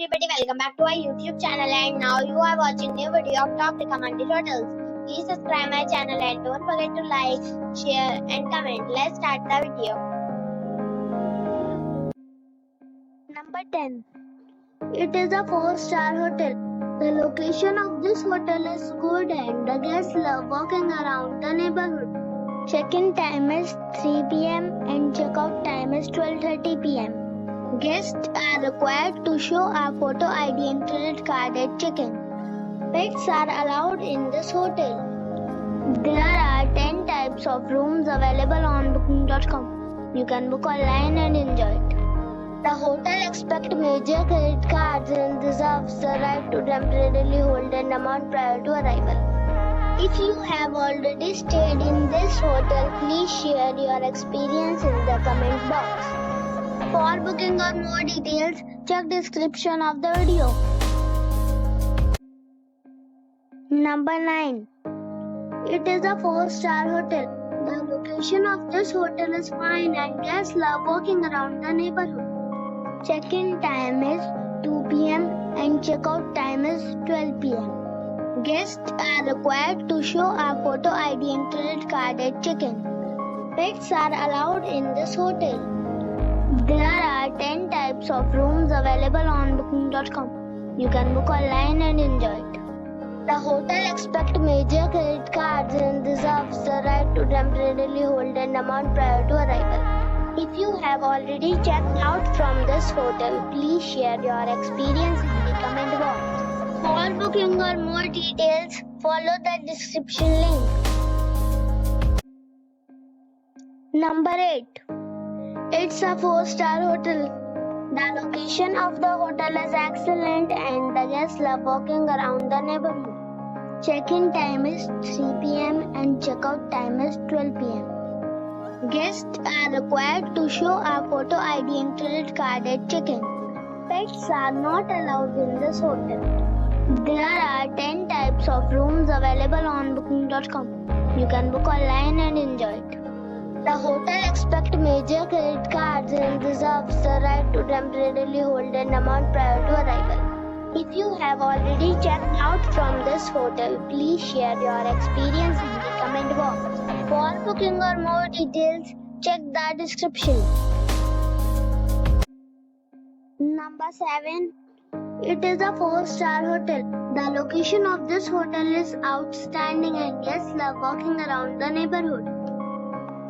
everybody, welcome back to our YouTube channel, and now you are watching new video of top recommended hotels. Please subscribe my channel and don't forget to like, share and comment. Let's start the video. Number 10. It is a 4-star hotel. The location of this hotel is good and the guests love walking around the neighborhood. Check-in time is 3 p.m. and check-out time is 12:30 p.m. Guests are required to show a photo ID and credit card at check-in. Pets are allowed in this hotel. There are 10 types of rooms available on booking.com. You can book online and enjoy it. The hotel accepts major credit cards and reserves the right to temporarily hold an amount prior to arrival. If you have already stayed in this hotel, please share your experience in the comment box. For booking or more details, check description of the video. Number 9. It is a 4-star hotel. The location of this hotel is fine and guests love walking around the neighborhood. Check-in time is 2 p.m. and check-out time is 12 p.m. Guests are required to show a photo ID and credit card at check-in. Pets are allowed in this hotel. There are 10 types of rooms available on booking.com. You can book online and enjoy it. The hotel accepts major credit cards and reserves the right to temporarily hold an amount prior to arrival. If you have already checked out from this hotel, please share your experience in the comment box. For booking or more details, follow the description link. Number 8. It's a 4-star hotel. The location of the hotel is excellent and the guests love walking around the neighborhood. Check-in time is 3 p.m. and check-out time is 12 p.m. Guests are required to show a photo ID and credit card at check-in. Pets are not allowed in this hotel. There are 10 types of rooms available on booking.com. You can book online and enjoy it. The hotel accepts major credit cards and reserves the right to temporarily hold an amount prior to arrival. If you have already checked out from this hotel, please share your experience in the comment box. For booking or more details, check the description. Number 7. It is a 4-star hotel. The location of this hotel is outstanding and guests love walking around the neighborhood.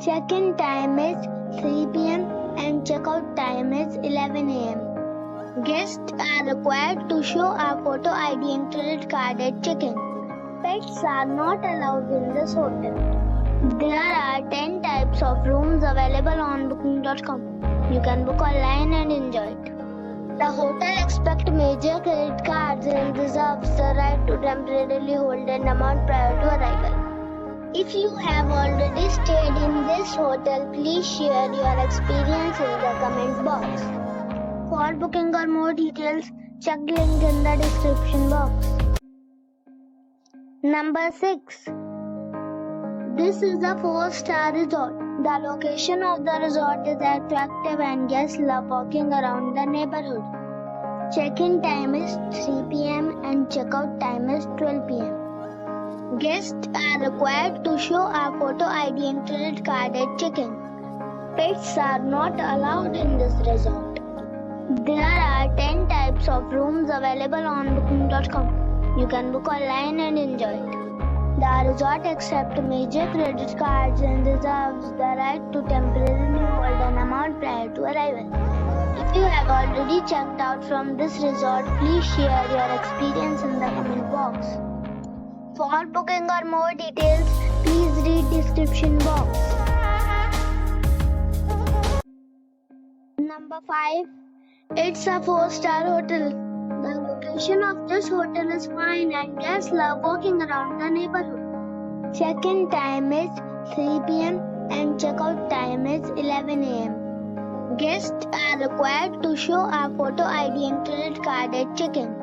Check-in time is 3 p.m. and check-out time is 11 a.m. Guests are required to show a photo ID and credit card at check-in. Pets are not allowed in this hotel. There are 10 types of rooms available on booking.com. You can book online and enjoy it. The hotel accepts major credit cards and reserves the right to temporarily hold an amount prior to arrival. If you have already stayed in this hotel, please share your experience in the comment box. For booking or more details, check the link in the description box. Number 6. This is a 4-star resort. The location of the resort is attractive and guests love walking around the neighborhood. Check-in time is 3 p.m. and check-out time is 12 p.m. Guests are required to show a photo ID and credit card at check-in. Pets are not allowed in this resort. There are 10 types of rooms available on booking.com. You can book online and enjoy it. The resort accepts major credit cards and reserves the right to temporarily hold an amount prior to arrival. If you have already checked out from this resort, please share your experience in the comment box. For booking or more details, please read description box. Number 5. It's a 4-star hotel. The location of this hotel is fine and guests love walking around the neighborhood. Check-in time is 3 p.m. and check-out time is 11 a.m. Guests are required to show a photo ID and credit card at check-in.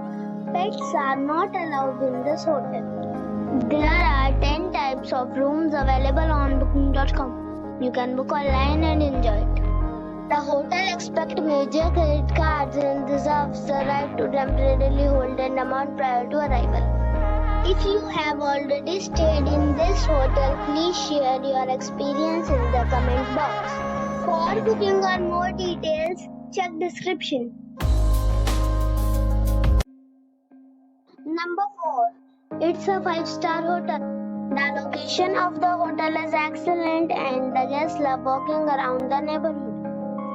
Pets are not allowed in this hotel. There are 10 types of rooms available on booking.com. You can book online and enjoy it. The hotel accepts major credit cards and reserves reserves the right to temporarily hold an amount prior to arrival. If you have already stayed in this hotel, please share your experience in the comment box. For booking or more details, check description. Number 4. It's a 5-star hotel. The location of the hotel is excellent and the guests love walking around the neighborhood.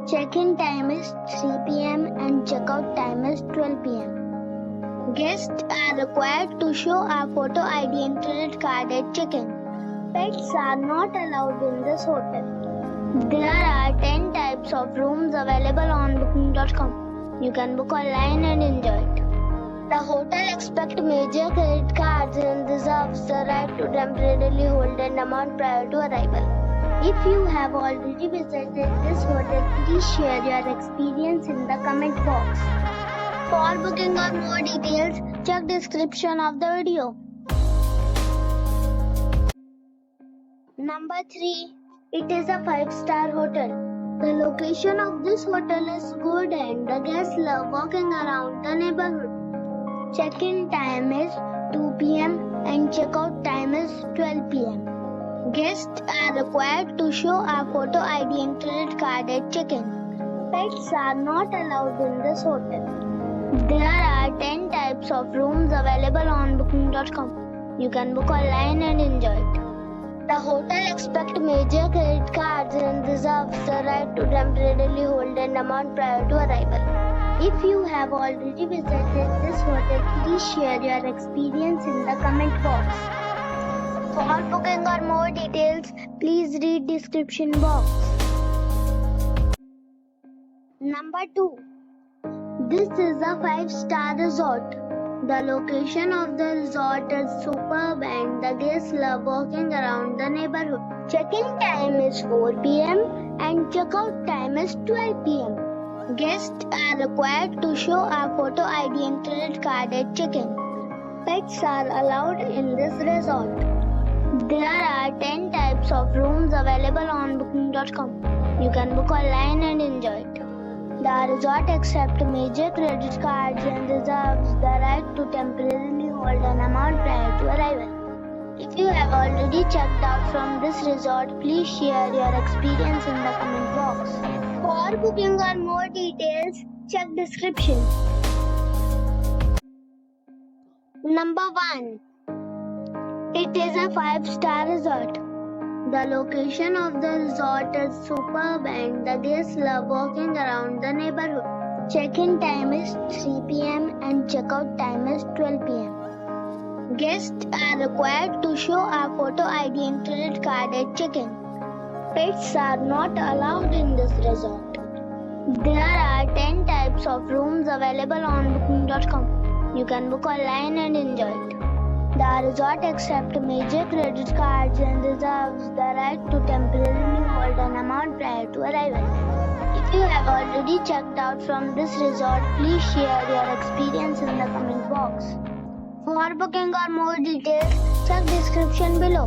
Check-in time is 3 p.m. and check-out time is 12 p.m. Guests are required to show a photo ID and credit card at check-in. Pets are not allowed in this hotel. There are 10 types of rooms available on booking.com. You can book online and enjoy it. The hotel accepts major credit cards and reserves the right to temporarily hold an amount prior to arrival. If you have already visited this hotel, please share your experience in the comment box. For booking or more details, check description of the video. Number 3. It is a 5-star hotel. The location of this hotel is good and the guests love walking around the neighborhood. Check-in time is 2 p.m. and check-out time is 12 p.m. Guests are required to show a photo ID and credit card at check-in. Pets are not allowed in this hotel. There are 10 types of rooms available on booking.com. You can book online and enjoy it. The hotel accepts major credit cards and reserves the right to temporarily hold an amount prior to arrival. If you have already visited this hotel, please share your experience in the comment box. For booking or more details, please read description box. Number 2. This is a 5-star resort. The location of the resort is superb and the guests love walking around the neighborhood. Check-in time is 4 p.m. and check-out time is 12 p.m. Guests are required to show a photo ID and credit card at check-in. Pets are allowed in this resort. There are 10 types of rooms available on booking.com. You can book online and enjoy it. The resort accepts major credit cards and reserves the right to temporarily hold an amount prior to arrival. If you have already checked out from this resort, please share your experience in the comment box. For booking or more details, check description. Number 1. It is a 5-star resort. The location of the resort is superb and the guests love walking around the neighborhood. Check-in time is 3 p.m. and check-out time is 12 p.m. Guests are required to show a photo ID and credit card at check-in. Pets are not allowed in this resort. There are 10 types of rooms available on booking.com. You can book online and enjoy it. The resort accepts major credit cards and reserves the right to temporarily hold an amount prior to arrival. If you have already checked out from this resort, please share your experience in the comment box. For booking or more details, check description below.